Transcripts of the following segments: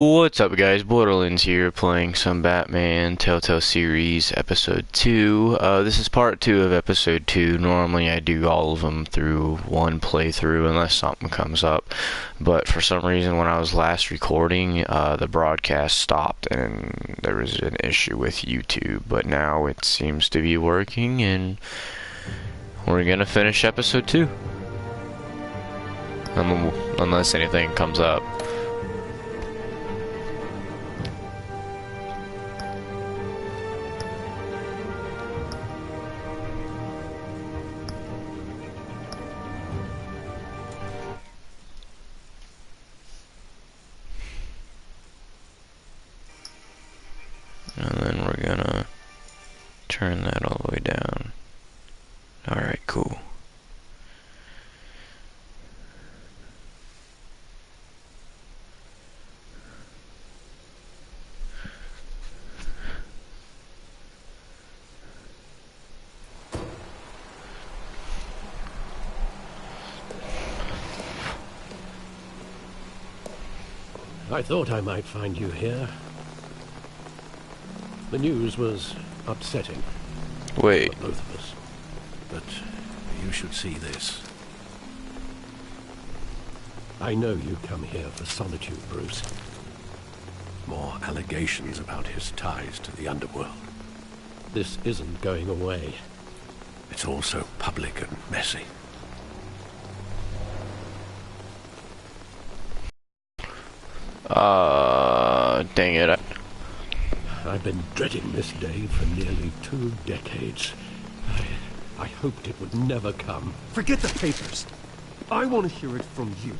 What's up guys, Borderlands here playing some Batman Telltale series episode 2. This is part 2 of episode 2. Normally I do all of them through one playthrough unless something comes up. But for some reason when I was last recording, the broadcast stopped and there was an issue with YouTube. But now it seems to be working and we're gonna finish episode 2. Unless anything comes up. And then we're gonna turn that all the way down. Alright, cool. I thought I might find you here. The news was upsetting Wait. for both of us. But you should see this. I know you come here for solitude, Bruce. More allegations about his ties to the underworld. This isn't going away. It's all so public and messy. Dang it. I've been dreading this day for nearly 2 decades. I hoped it would never come. Forget the papers. I want to hear it from you.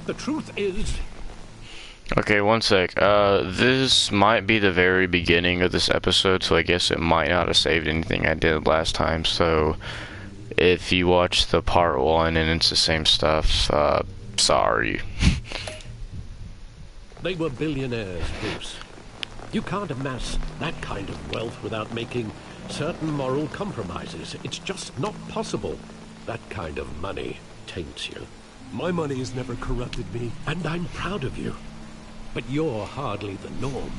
The truth is... Okay, one sec. This might be the very beginning of this episode, so I guess it might not have saved anything I did last time, so if you watch the part 1 and it's the same stuff, sorry. They were billionaires, Bruce. You can't amass that kind of wealth without making certain moral compromises. It's just not possible. That kind of money taints you. My money has never corrupted me. And I'm proud of you. But you're hardly the norm.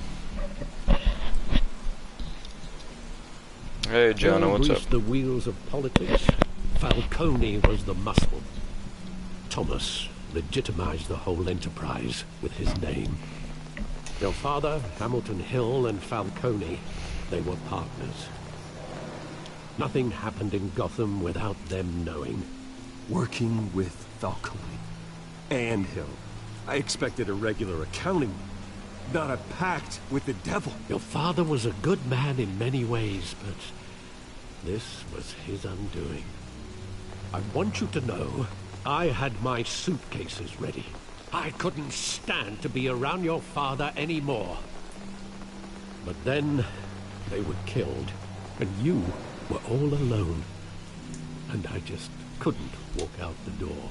Hey, Jonah, what's up? The wheels of politics. Falcone was the muscle. Thomas legitimized the whole enterprise with his name. Your father, Hamilton Hill, and Falcone, they were partners. Nothing happened in Gotham without them knowing. Working with Falcone and Hill. I expected a regular accounting, not a pact with the devil. Your father was a good man in many ways, but this was his undoing. I want you to know, I had my suitcases ready. I couldn't stand to be around your father anymore. But then, they were killed, and you were all alone. And I just couldn't walk out the door.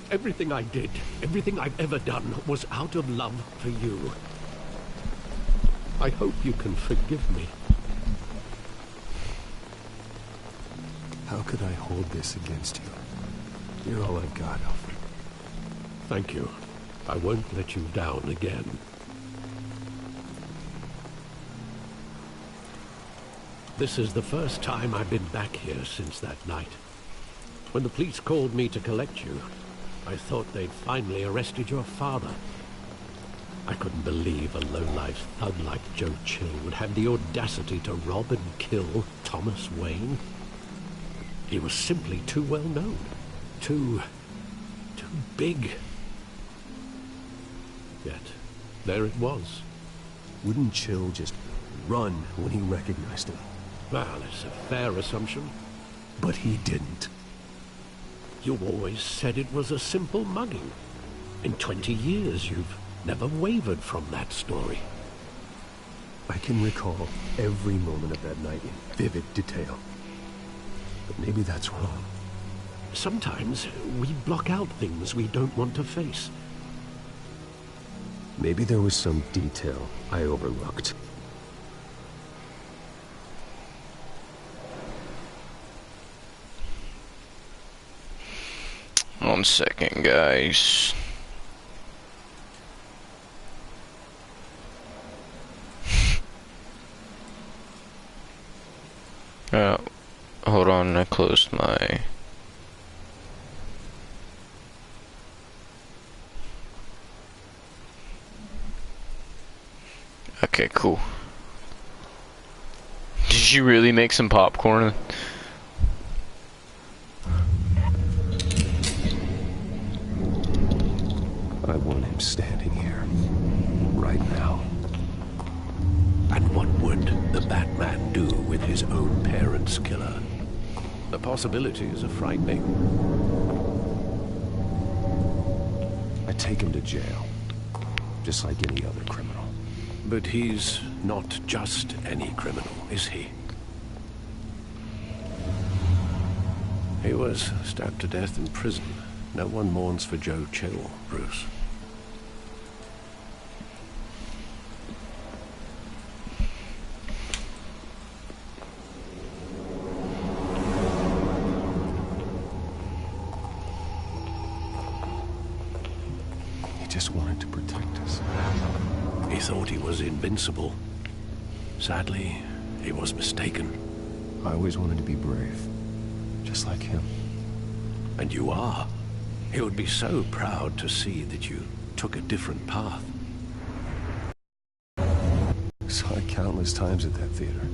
Everything I did, everything I've ever done, was out of love for you. I hope you can forgive me. How could I hold this against you? You're all I've got, Alfred. Thank you. I won't let you down again. This is the first time I've been back here since that night. When the police called me to collect you, I thought they'd finally arrested your father. I couldn't believe a low-life thug like Joe Chill would have the audacity to rob and kill Thomas Wayne. He was simply too well known. Too big. Yet, there it was. Wouldn't Chill just run when he recognized him? Well, it's a fair assumption. But he didn't. You always said it was a simple mugging. In 20 years, you've never wavered from that story. I can recall every moment of that night in vivid detail. But maybe that's wrong. Sometimes we block out things we don't want to face. Maybe there was some detail I overlooked. One second, guys. Uh, hold on, I closed my... Okay, cool. Did you really make some popcorn? I want him standing here, right now. And what would the Batman do with his own parents' killer? The possibilities are frightening. I take him to jail, just like any other criminal. But he's not just any criminal, is he? He was stabbed to death in prison. No one mourns for Joe Chill, Bruce. He just wanted to protect us. He thought he was invincible. Sadly, he was mistaken. I always wanted to be brave, just like him. And you are. He would be so proud to see that you took a different path. Saw it countless times at that theater.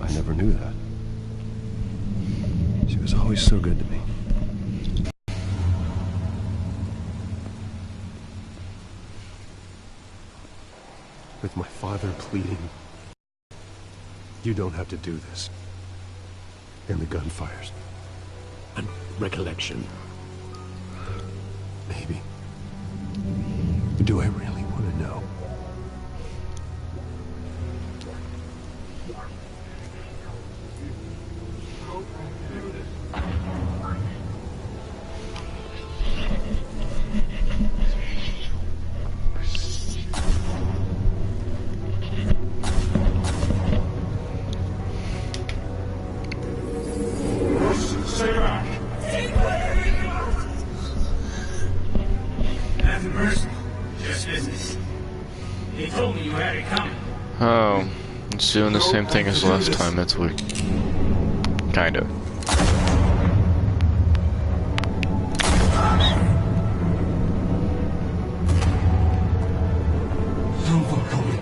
I never knew that. She was always so good to me. With my father pleading, you don't have to do this. And the gunfires. And recollection. Maybe. Do I really want to know? Oh, it's doing the same thing as last time, that's weird. Kind of. Nobody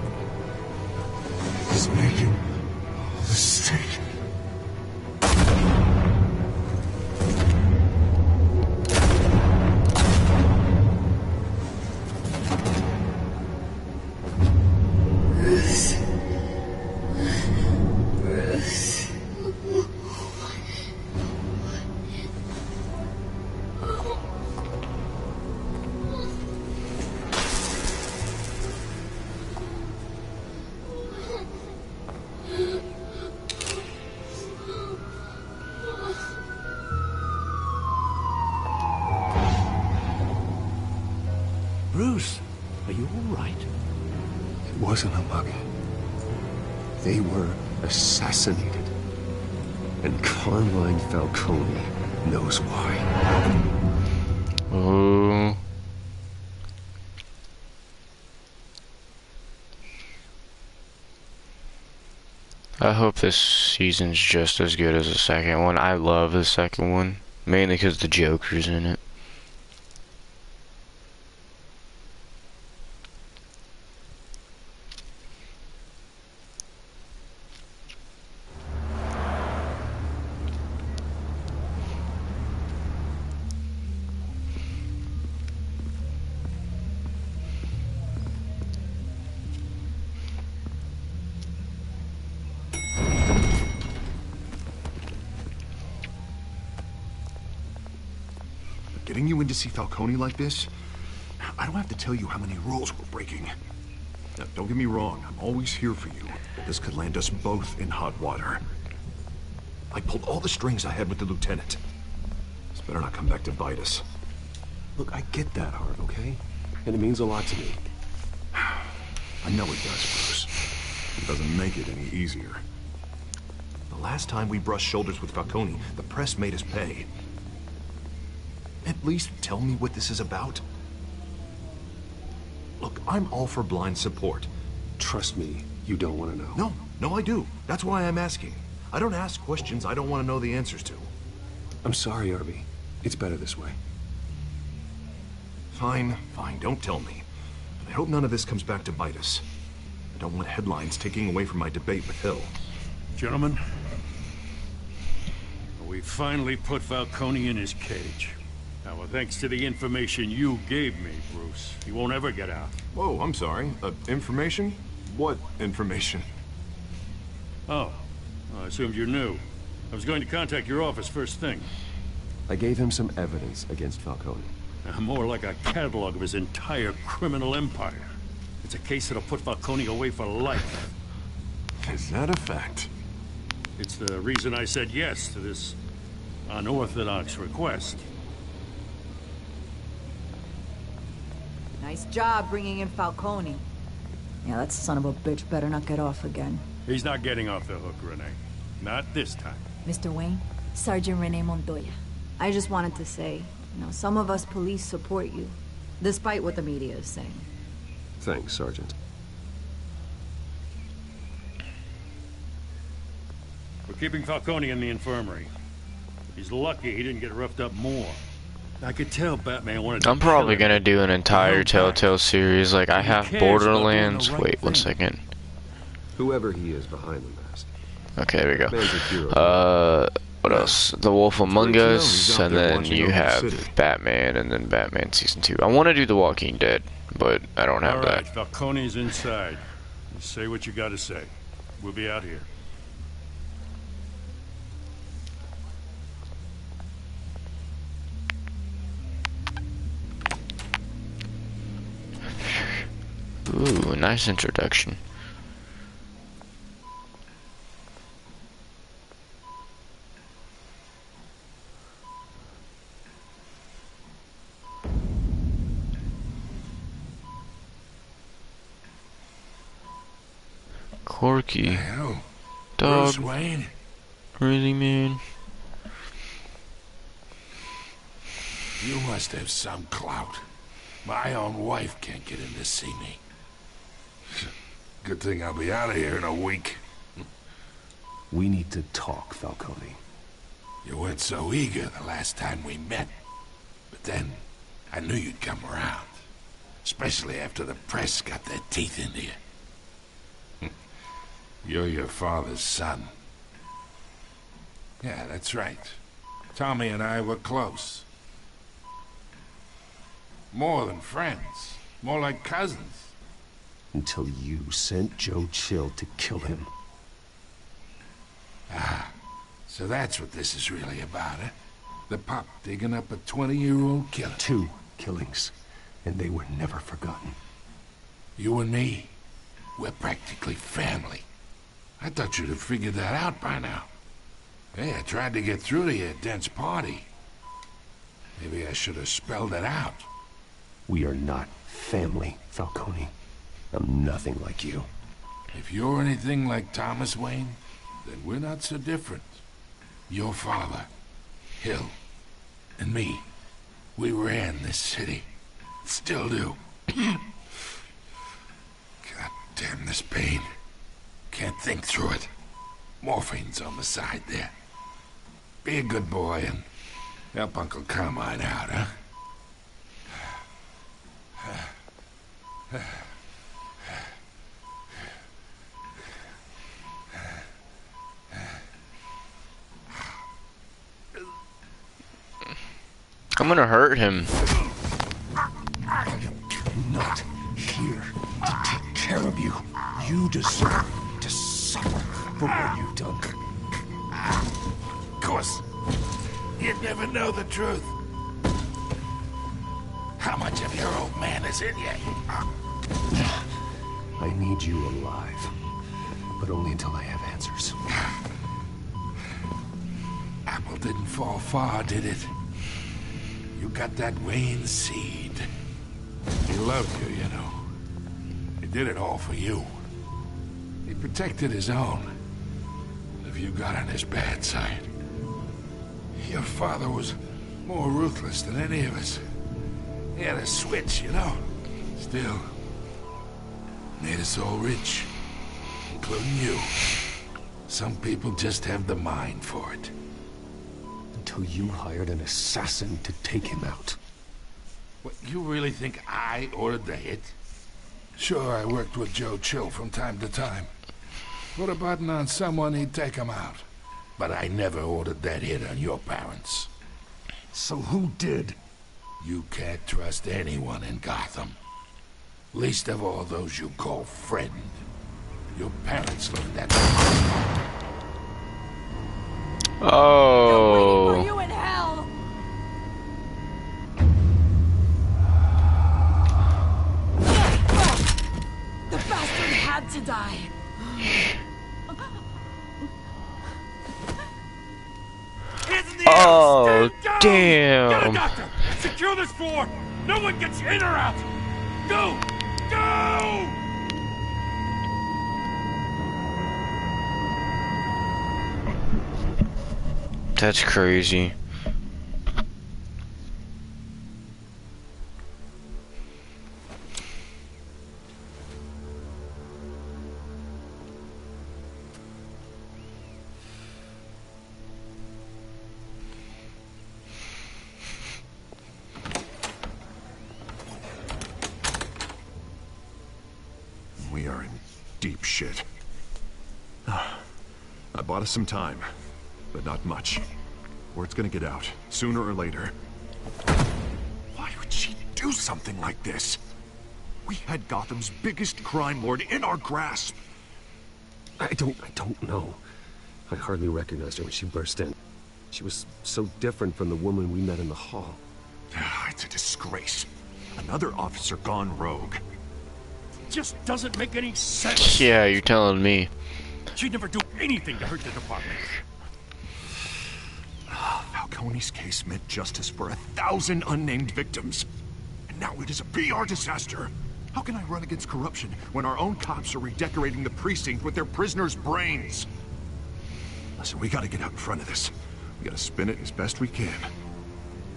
is making a mistake. Bruce, are you all right? It wasn't a mug. They were assassinated. And Carmine Falcone knows why. Oh. I hope this season's just as good as the second one. I love the second one, mainly because the Joker's in it. Getting you in to see Falcone like this? I don't have to tell you how many rules we're breaking. Now, don't get me wrong, I'm always here for you. But this could land us both in hot water. I pulled all the strings I had with the lieutenant. This better not come back to bite us. Look, I get that, Hart, okay? And it means a lot to me. I know it does, Bruce. It doesn't make it any easier. The last time we brushed shoulders with Falcone, the press made us pay. At least tell me what this is about. Look, I'm all for blind support. Trust me, you don't want to know. No, I do. That's why I'm asking. I don't ask questions I don't want to know the answers to. I'm sorry, Arby. It's better this way. Fine, fine, don't tell me. But I hope none of this comes back to bite us. I don't want headlines taking away from my debate with Hill. Gentlemen, we finally put Falcone in his cage. Now, thanks to the information you gave me, Bruce, he won't ever get out. Whoa, I'm sorry. Information? What information? Oh, I assumed you knew. I was going to contact your office first thing. I gave him some evidence against Falcone. More like a catalog of his entire criminal empire. It's a case that'll put Falcone away for life. Is that a fact? It's the reason I said yes to this unorthodox request. Nice job bringing in Falcone. Yeah, that son of a bitch better not get off again. He's not getting off the hook, Renee. Not this time. Mr. Wayne, Sergeant Renee Montoya. I just wanted to say, some of us police support you, despite what the media is saying. Thanks, Sergeant. We're keeping Falcone in the infirmary. He's lucky he didn't get roughed up more. I could tell Batman wanted to I'm probably kill him. gonna do an entire Telltale series. Like, I have Borderlands. Wait, one second. Whoever he is behind the mask. Okay, there we go. Man's a hero. What else? The Wolf Among great to know Us, he's out and there then watching you over the have city. Batman, and then Batman Season 2. I want to do The Walking Dead, but I don't have All right, that. Falcone's inside. You say what you gotta say. We'll be out here. Ooh, nice introduction. Corky. Hello, Dog. Bruce Wayne. Really, man? You must have some clout. My own wife can't get in to see me. Good thing I'll be out of here in a week. We need to talk, Falcone. You weren't so eager the last time we met. But then, I knew you'd come around. Especially after the press got their teeth into you. You're your father's son. Yeah, that's right. Tommy and I were close. More than friends. More like cousins. Until you sent Joe Chill to kill him. So that's what this is really about, eh? The pop digging up a 20-year-old killer. 2 killings, and they were never forgotten. You and me, we're practically family. I thought you'd have figured that out by now. Hey, I tried to get through to you at Dent's party. Maybe I should have spelled it out. We are not family, Falcone. I'm nothing like you. If you're anything like Thomas Wayne, then we're not so different. Your father, Hill, and me, we ran this city. Still do. God damn this pain. Can't think through it. Morphine's on the side there. Be a good boy and help Uncle Carmine out, huh? I'm gonna hurt him. I'm not here to take care of you. You deserve to suffer for what you've done. Of course, you'd never know the truth. How much of your old man is in you? I need you alive, but only until I have answers. Apple didn't fall far, did it? You got that Wayne seed. He loved you, you know. He did it all for you. He protected his own. If you got on his bad side. Your father was more ruthless than any of us. He had a switch, you know. Still, made us all rich, including you. Some people just have the mind for it. Until you hired an assassin to take him out. What, you really think I ordered the hit? Sure, I worked with Joe Chill from time to time. Put a button on someone, he'd take him out. But I never ordered that hit on your parents. So who did? You can't trust anyone in Gotham. Least of all those you call friend. Your parents looked at me. Oh. For you in hell! The bastard had to die. Oh, Get a damn. doctor! Secure this floor! No one gets in or out! Go! Go! That's crazy. We are in deep shit. I bought us some time, but not much. Word's gonna get out, sooner or later. Why would she do something like this? We had Gotham's biggest crime lord in our grasp. I don't know. I hardly recognized her when she burst in. She was so different from the woman we met in the hall. It's a disgrace. Another officer gone rogue. Just doesn't make any sense. Yeah, you're telling me. She'd never do anything to hurt the department. Falcone's case meant justice for 1,000 unnamed victims. And now it is a PR disaster. How can I run against corruption when our own cops are redecorating the precinct with their prisoners' brains? Listen, we gotta get out in front of this. We gotta spin it as best we can.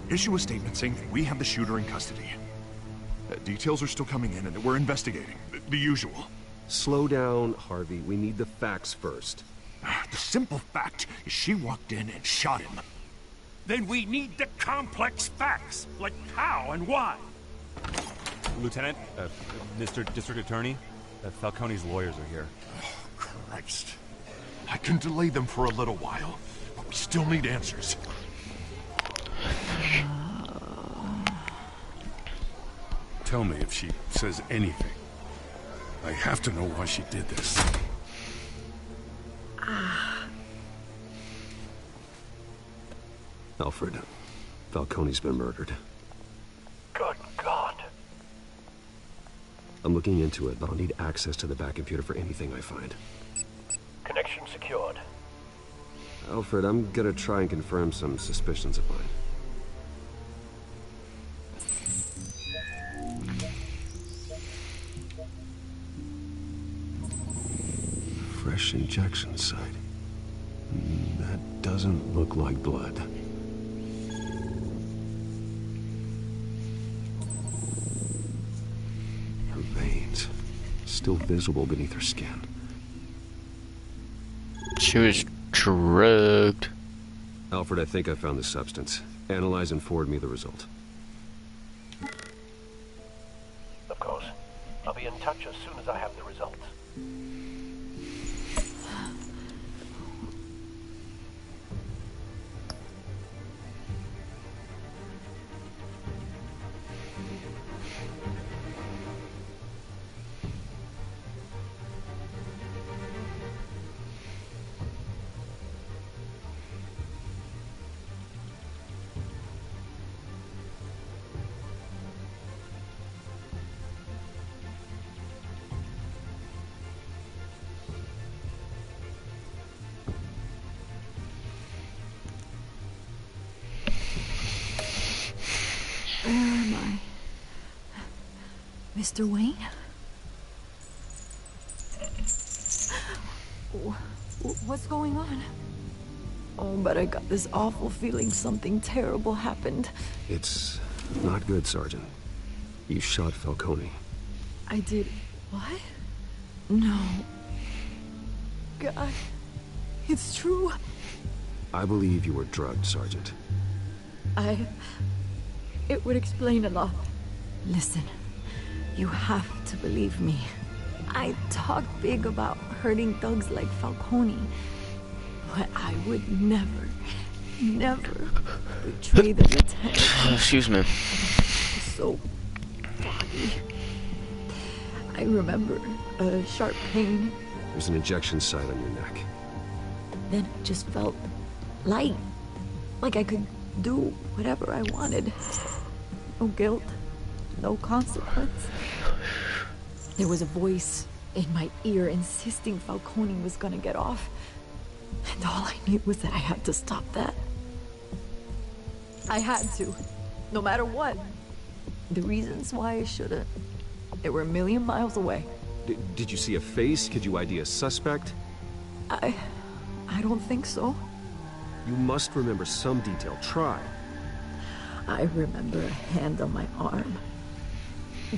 Issue a statement saying that we have the shooter in custody. Details are still coming in and that we're investigating. The usual. Slow down, Harvey. We need the facts first. The simple fact is she walked in and shot him. Then we need the complex facts, like how and why. Lieutenant, Mr. District Attorney, Falcone's lawyers are here. Christ. I can delay them for a little while, but we still need answers. Tell me if she says anything. I have to know why she did this. Alfred, Falcone's been murdered. Good God. I'm looking into it, but I'll need access to the back computer for anything I find. Connection secured. Alfred, I'm gonna try and confirm some suspicions of mine. Fresh injection site. That doesn't look like blood. Her veins, still visible beneath her skin. She was drugged. Alfred, I think I found the substance. Analyze and forward me the result. Of course. I'll be in touch as soon as I have the results. Where am I? Mr. Wayne? What's going on? Oh, but I got this awful feeling something terrible happened. It's not good, Sergeant. You shot Falcone. I did... what? No. God. It's true. I believe you were drugged, Sergeant. It would explain a lot. Listen, you have to believe me. I talk big about hurting thugs like Falcone, but I would never betray the lieutenant. Excuse me. So foggy. I remember a sharp pain. There's an injection site on your neck. Then it just felt light. Like I could do whatever I wanted. No guilt, no consequence. There was a voice in my ear insisting Falcone was gonna get off. And all I knew was that I had to stop that. I had to, no matter what. The reasons why I shouldn't, they were a million miles away. Did you see a face? Could you ID a suspect? I don't think so. You must remember some detail. Try. I remember a hand on my arm,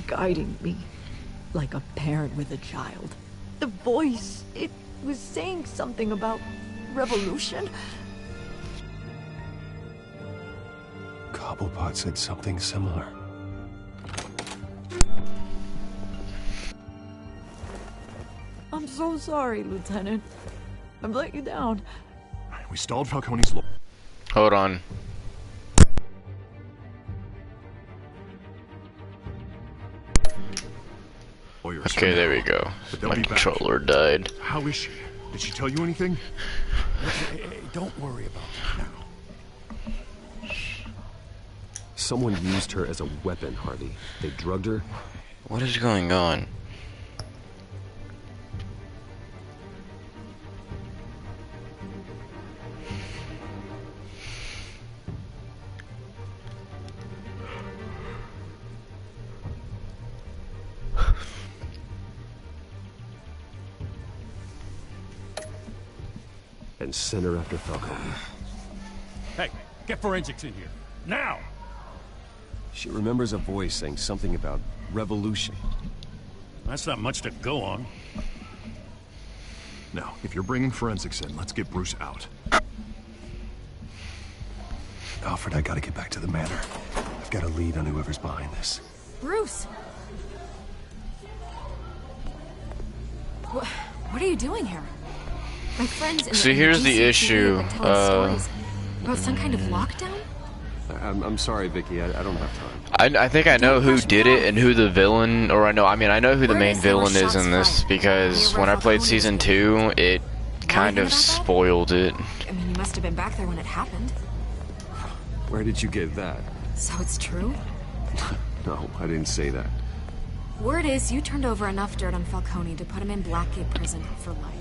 guiding me like a parent with a child. The voice, it was saying something about revolution. Cobblepot said something similar. I'm so sorry, Lieutenant. I've let you down. We stalled Falcone's law. Hold on. Okay, there we go. My controller died. How is she? Did she tell you anything? Hey, don't worry about that now. Someone used her as a weapon, Harvey. They drugged her. What is going on? And sent her after Falcone. Hey, get forensics in here. Now! She remembers a voice saying something about revolution. That's not much to go on. Now, if you're bringing forensics in, let's get Bruce out. Alfred, I gotta get back to the manor. I've got a lead on whoever's behind this. Bruce! What are you doing here? My friends in So here's the issue. About some kind of lockdown? I'm sorry, Vicky. I don't have time. I think I know who did it and who the villain, or I know who the main villain is in this, because when I played Season 2, it kind of spoiled it. I mean, you must have been back there when it happened. Where did you get that? So it's true? No, I didn't say that. Word is you turned over enough dirt on Falcone to put him in Blackgate Prison for life.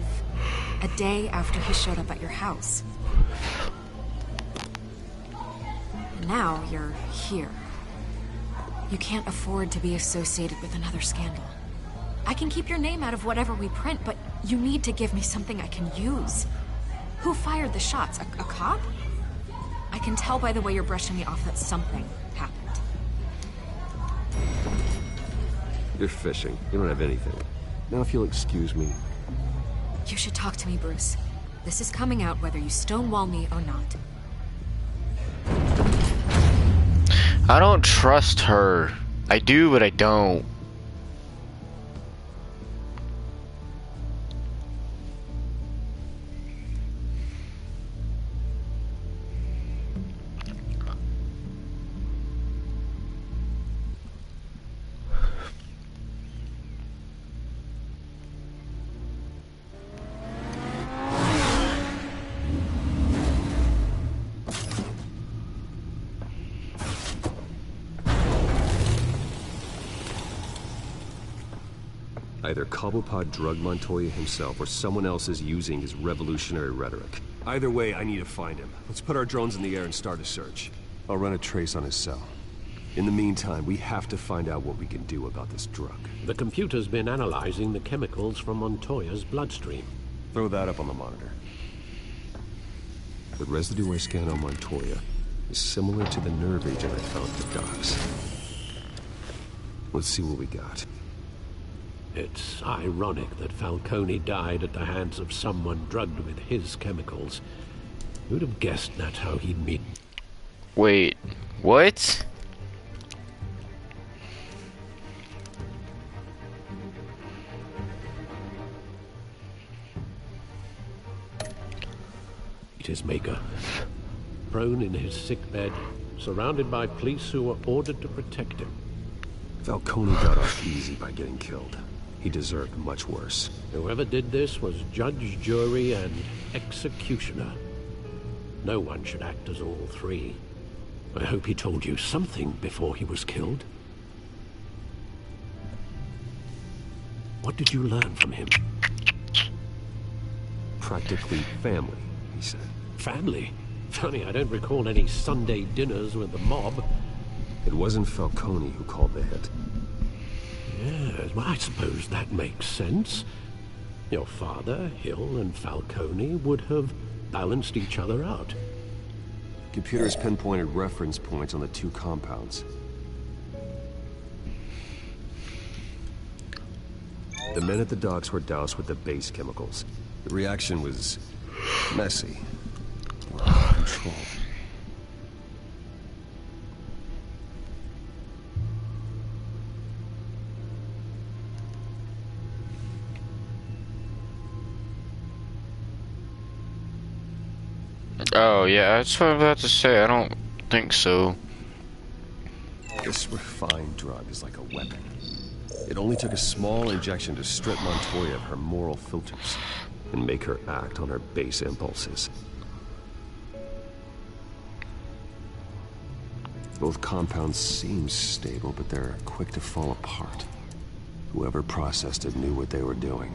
A day after he showed up at your house. And now you're here. You can't afford to be associated with another scandal. I can keep your name out of whatever we print, but you need to give me something I can use. Who fired the shots? A cop? I can tell by the way you're brushing me off that something happened. You're fishing. You don't have anything. Now if you'll excuse me. You should talk to me, Bruce. This is coming out whether you stonewall me or not. I don't trust her. I do, but I don't. Either Cobblepot drugged Montoya himself, or someone else is using his revolutionary rhetoric. Either way, I need to find him. Let's put our drones in the air and start a search. I'll run a trace on his cell. In the meantime, we have to find out what we can do about this drug. The computer's been analyzing the chemicals from Montoya's bloodstream. Throw that up on the monitor. The residue I scanned on Montoya is similar to the nerve agent I found at the docks. Let's see what we got. It's ironic that Falcone died at the hands of someone drugged with his chemicals. Who'd have guessed that's how he'd meet? Wait, what? His maker. Prone in his sickbed, surrounded by police who were ordered to protect him. Falcone got off easy by getting killed. He deserved much worse. Whoever did this was judge, jury, and executioner. No one should act as all three. I hope he told you something before he was killed. What did you learn from him? Practically family, he said. Family? Funny, I don't recall any Sunday dinners with the mob. It wasn't Falcone who called the hit. Yes, well, I suppose that makes sense. Your father, Hill, and Falcone would have balanced each other out. Computers pinpointed reference points on the two compounds. The men at the docks were doused with the base chemicals. The reaction was messy. Out of control. Oh, yeah, that's what I was about to say. I don't think so. This refined drug is like a weapon. It only took a small injection to strip Montoya of her moral filters and make her act on her base impulses. Both compounds seem stable, but they're quick to fall apart. Whoever processed it knew what they were doing.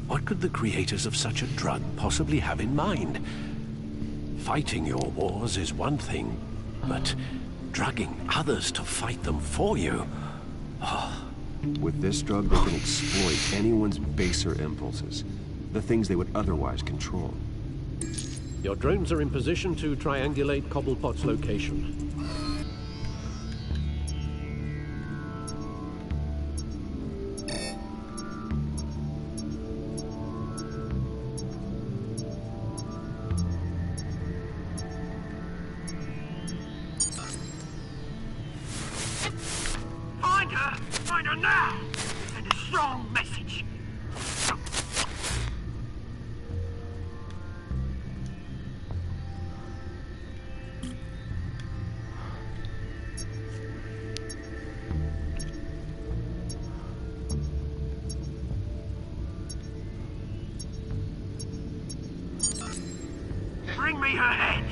What could the creators of such a drug possibly have in mind? Fighting your wars is one thing, but drugging others to fight them for you? With this drug, they can exploit anyone's baser impulses, the things they would otherwise control. Your drones are in position to triangulate Cobblepot's location. Find her now! Send a strong message. Bring me her head!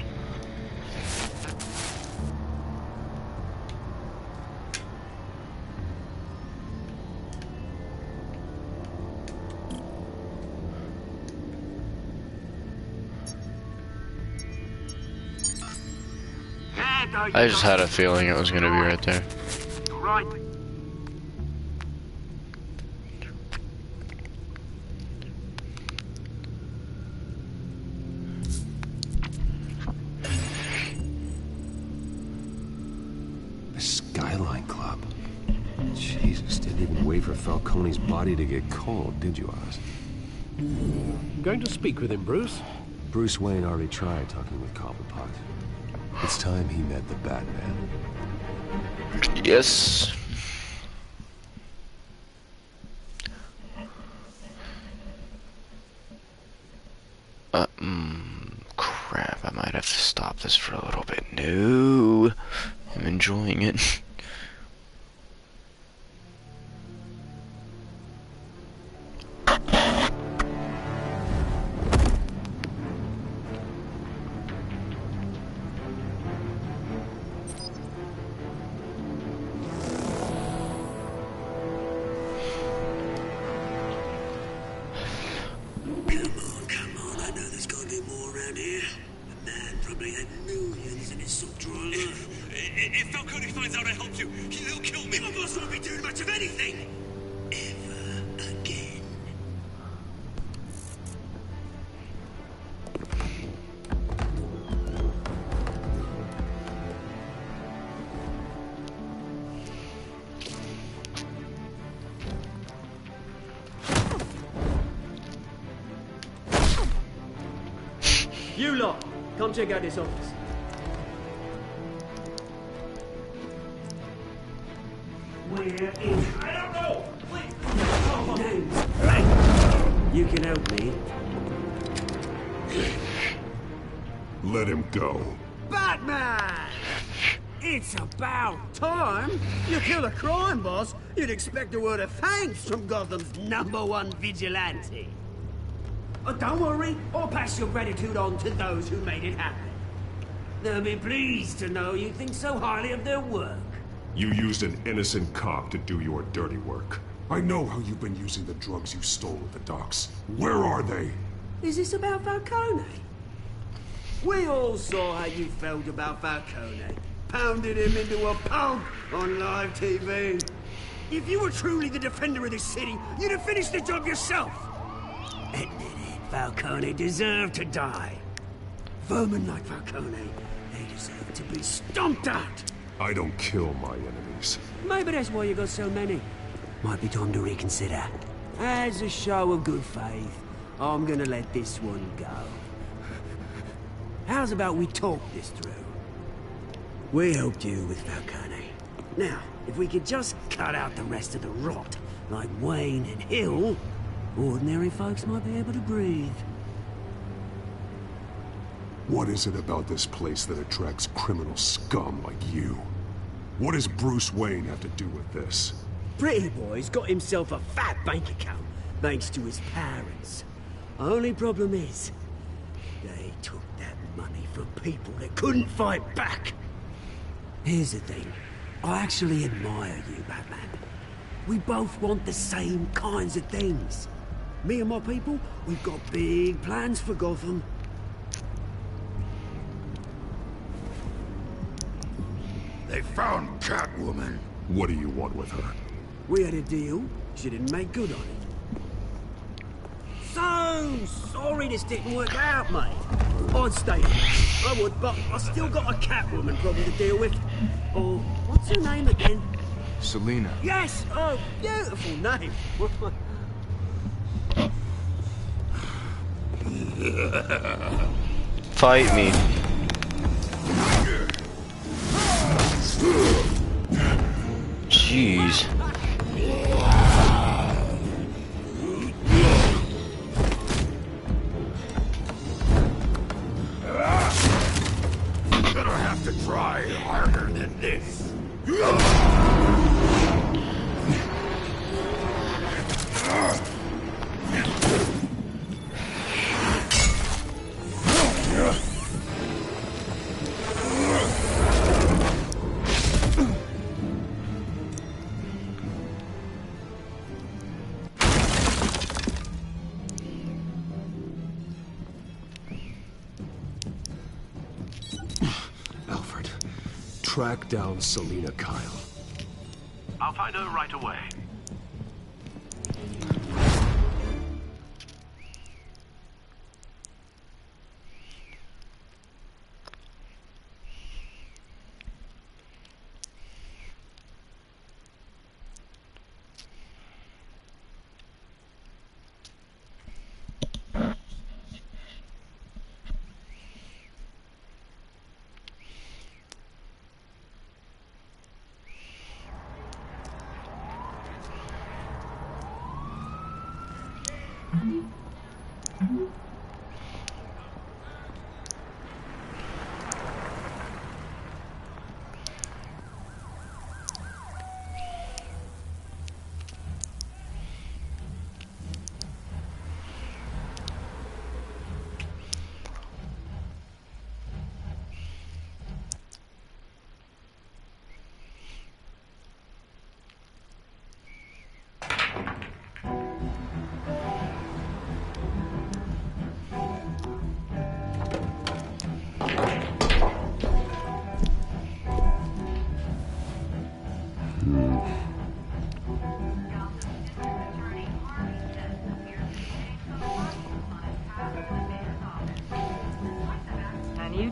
I just had a feeling it was gonna be right there. Right. The Skyline Club. Jesus, didn't even wait for Falcone's body to get cold, did you, Oz? Going to speak with him, Bruce? Bruce Wayne already tried talking with Cobblepot. It's time he met the Batman. Yes. Crap, I might have to stop this for a little bit. No, I'm enjoying it. If Falcone finds out I helped you, he'll kill me. None of us won't be doing much of anything. Ever again. You lot, come check out this office. Where is... I don't know! Please! Oh. Names. Right. You can help me. Let him go. Batman! It's about time. You kill a crime boss, you'd expect a word of thanks from Gotham's #1 vigilante. Oh, don't worry, I'll pass your gratitude on to those who made it happen. They'll be pleased to know you think so highly of their work. You used an innocent cop to do your dirty work. I know how you've been using the drugs you stole at the docks. Where are they? Is this about Falcone? We all saw how you felt about Falcone. Pounded him into a pulp on live TV. If you were truly the defender of this city, you'd have finished the job yourself. Admit it, Falcone deserved to die. Vermin like Falcone, they deserve to be stomped out. I don't kill my enemies. Maybe that's why you got so many. Might be time to reconsider. As a show of good faith, I'm gonna let this one go. How's about we talk this through? We helped you with Falcone. Now, if we could just cut out the rest of the rot, like Wayne and Hill, ordinary folks might be able to breathe. What is it about this place that attracts criminal scum like you? What does Bruce Wayne have to do with this? Pretty Boy's got himself a fat bank account, thanks to his parents. Only problem is, they took that money from people that couldn't fight back. Here's the thing. I actually admire you, Batman. We both want the same kinds of things. Me and my people, we've got big plans for Gotham. They found Catwoman. What do you want with her? We had a deal. She didn't make good on it. So sorry this didn't work out, mate. I'd stay. I would, but I still got a Catwoman problem to deal with. Oh, what's her name again? Selina. Yes! Oh, beautiful name. Fight me. Jeez. Gonna have to try harder than this. Alfred, track down Selina Kyle. I'll find her right away.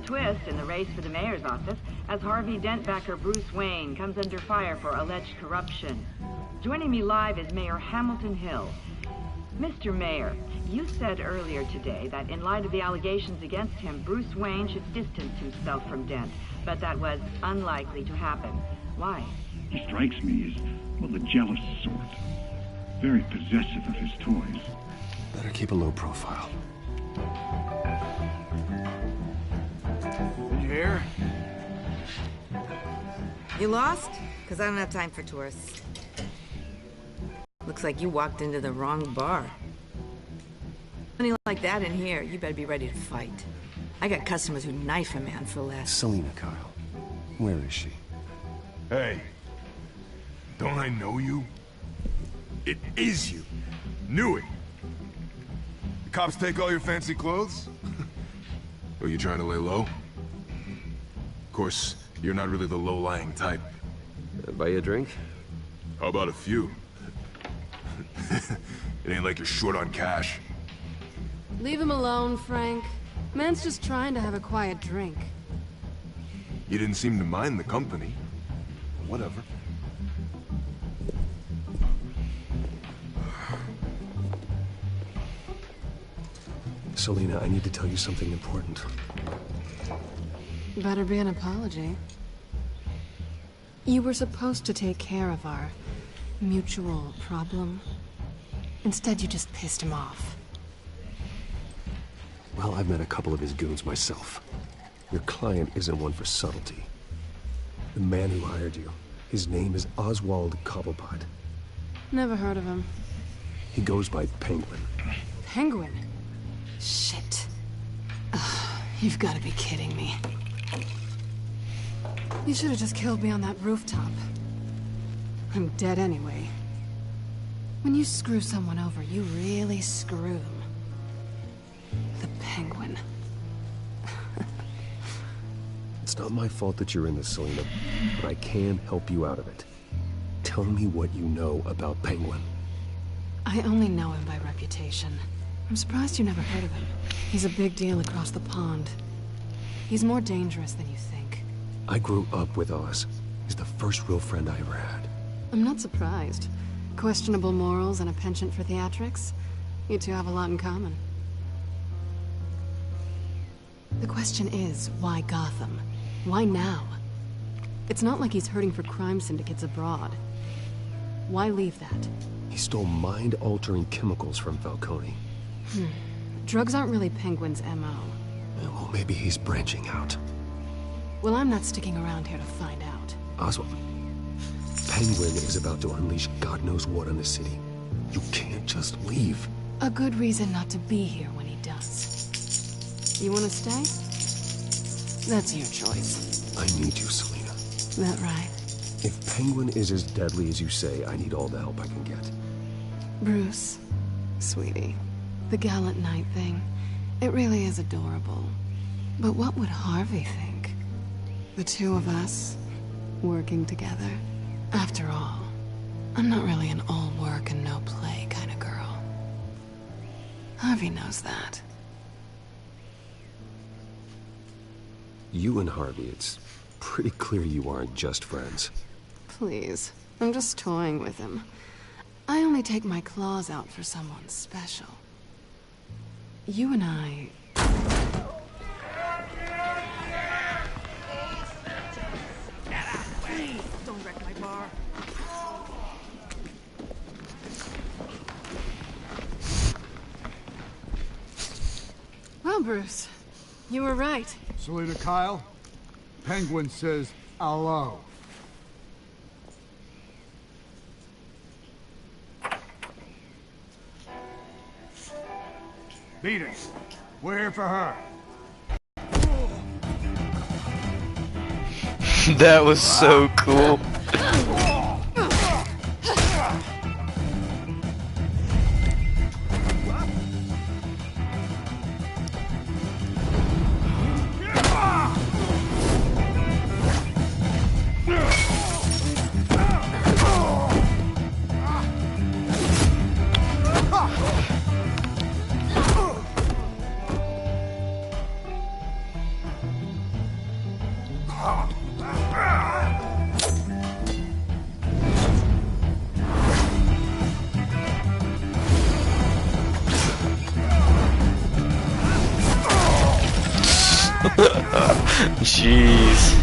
Twist in the race for the mayor's office as Harvey Dent backer Bruce Wayne comes under fire for alleged corruption. Joining me live is Mayor Hamilton Hill. Mr. Mayor, you said earlier today that in light of the allegations against him, Bruce Wayne should distance himself from Dent, but that was unlikely to happen. Why? He strikes me as, well, the jealous sort. Very possessive of his toys. Better keep a low profile. You here? You lost? Because I don't have time for tourists. Looks like you walked into the wrong bar. Money like that in here, you better be ready to fight. I got customers who knife a man for less. Selina, Kyle. Where is she? Hey. Don't I know you? It is you. Knew it. The cops take all your fancy clothes? Are you trying to lay low? Of course, you're not really the low-lying type. Buy you a drink? How about a few? It ain't like you're short on cash. Leave him alone, Frank. Man's just trying to have a quiet drink. You didn't seem to mind the company. Whatever. Selina, I need to tell you something important. Better be an apology. You were supposed to take care of our mutual problem. Instead, you just pissed him off. Well, I've met a couple of his goons myself. Your client isn't one for subtlety. The man who hired you, his name is Oswald Cobblepot. Never heard of him. He goes by Penguin. Penguin? Shit. Ugh, you've got to be kidding me. You should have just killed me on that rooftop. I'm dead anyway. When you screw someone over, you really screw them. The Penguin. It's not my fault that you're in this, Selina, but I can help you out of it. Tell me what you know about Penguin. I only know him by reputation. I'm surprised you never heard of him. He's a big deal across the pond. He's more dangerous than you think. I grew up with Oz. He's the first real friend I ever had. I'm not surprised. Questionable morals and a penchant for theatrics. You two have a lot in common. The question is, why Gotham? Why now? It's not like he's hurting for crime syndicates abroad. Why leave that? He stole mind-altering chemicals from Falcone. Drugs aren't really Penguin's MO. Well, maybe he's branching out. Well, I'm not sticking around here to find out. Oswald, Penguin is about to unleash God knows what on the city. You can't just leave. A good reason not to be here when he does. You want to stay? That's your choice. I need you, Selina. That right? If Penguin is as deadly as you say, I need all the help I can get. Bruce, sweetie, the gallant knight thing, it really is adorable. But what would Harvey think? The two of us, working together. After all, I'm not really an all work and no play kind of girl. Harvey knows that. You and Harvey, it's pretty clear you aren't just friends. Please, I'm just toying with him. I only take my claws out for someone special. You and I... Don't wreck my bar. Well, Bruce, you were right. Selina, Kyle, Penguin says hello. Beat it. We're here for her. That was so cool. Jeez.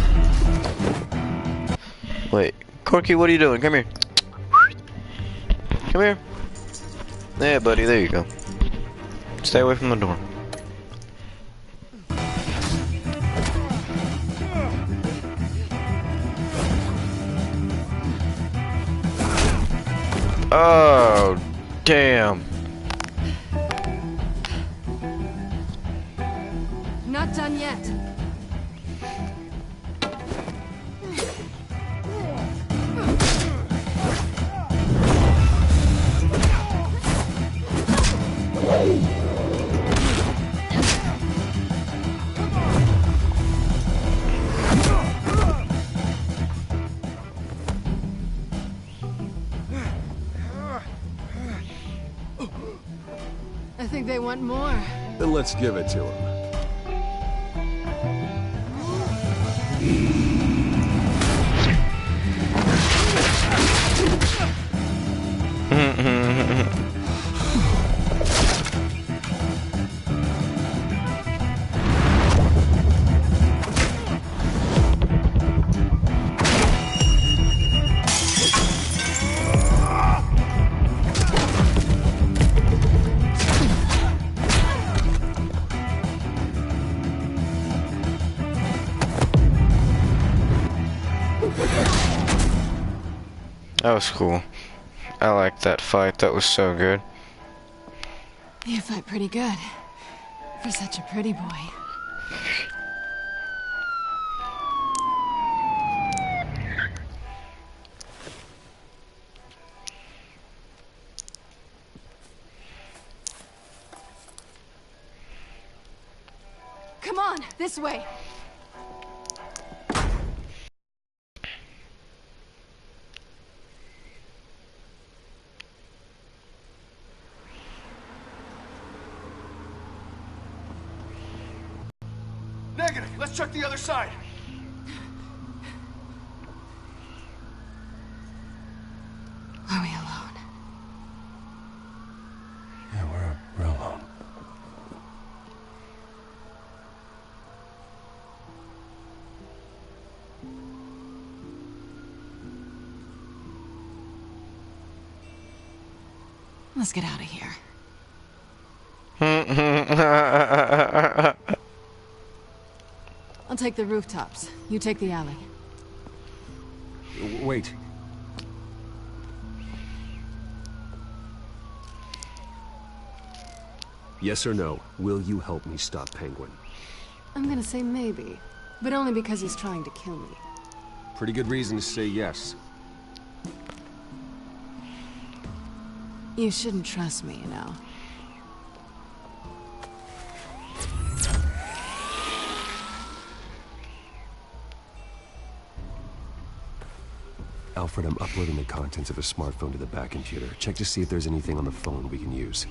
Wait, Corky, what are you doing? Come here. Come here. Yeah, buddy, there you go. Stay away from the door. Oh, damn. Not done yet. I think they want more. Then let's give it to him. That was cool. I liked that fight. That was so good. You fight pretty good. For such a pretty boy. Come on, this way. Negative. Let's check the other side. Are we alone? Yeah, we're alone. Let's get out of here. I'll take the rooftops. You take the alley. Wait. Yes or no, will you help me stop Penguin? I'm gonna say maybe, but only because he's trying to kill me. Pretty good reason to say yes. You shouldn't trust me, you know. Alfred, I'm uploading the contents of a smartphone to the back computer. Check to see if there's anything on the phone we can use.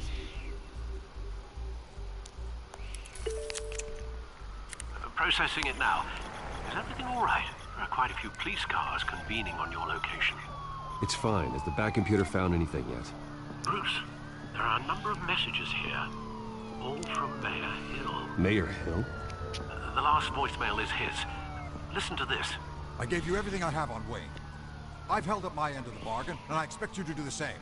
Processing it now. Is everything all right? There are quite a few police cars convening on your location. It's fine. Has the back computer found anything yet? Bruce, there are a number of messages here. All from Mayor Hill. Mayor Hill? The last voicemail is his. Listen to this. I gave you everything I have on Wayne. I've held up my end of the bargain, and I expect you to do the same.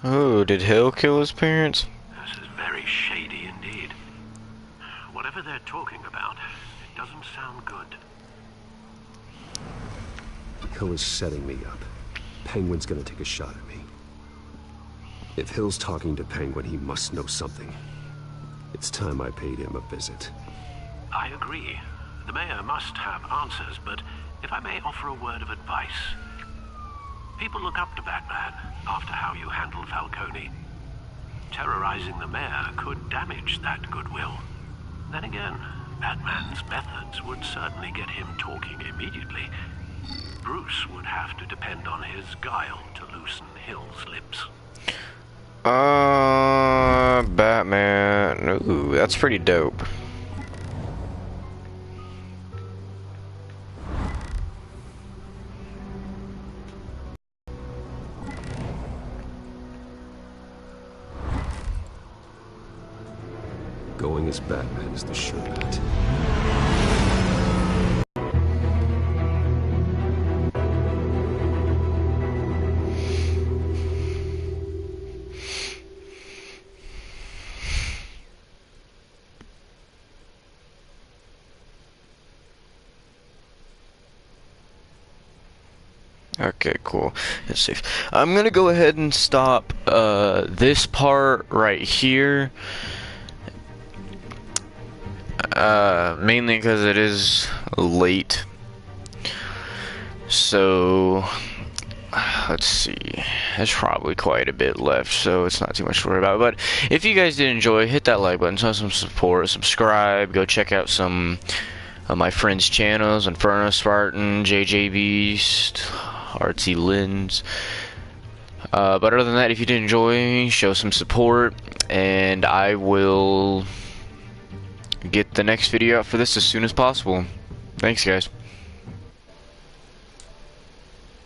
Oh, did Hill kill his parents? This is very shady indeed. Whatever they're talking about, it doesn't sound good. Hill is setting me up. Penguin's gonna take a shot at me. If Hill's talking to Penguin, he must know something. It's time I paid him a visit. I agree. The mayor must have answers, but if I may offer a word of advice. People look up to Batman after how you handled Falcone. Terrorizing the mayor could damage that goodwill. Then again, Batman's methods would certainly get him talking immediately. Bruce would have to depend on his guile to loosen Hill's lips. Batman. Ooh, that's pretty dope. Going as Batman is the sure bet. Okay, cool. It's safe. I'm gonna go ahead and stop this part right here. Mainly because it is late. So, let's see. There's probably quite a bit left, so it's not too much to worry about. But if you guys did enjoy, hit that like button, show some support, subscribe, go check out some of my friends' channels: Inferno Spartan, JJ Beast, Artsy Lens. But other than that, if you did enjoy, show some support, and I will get the next video out for this as soon as possible. Thanks, guys.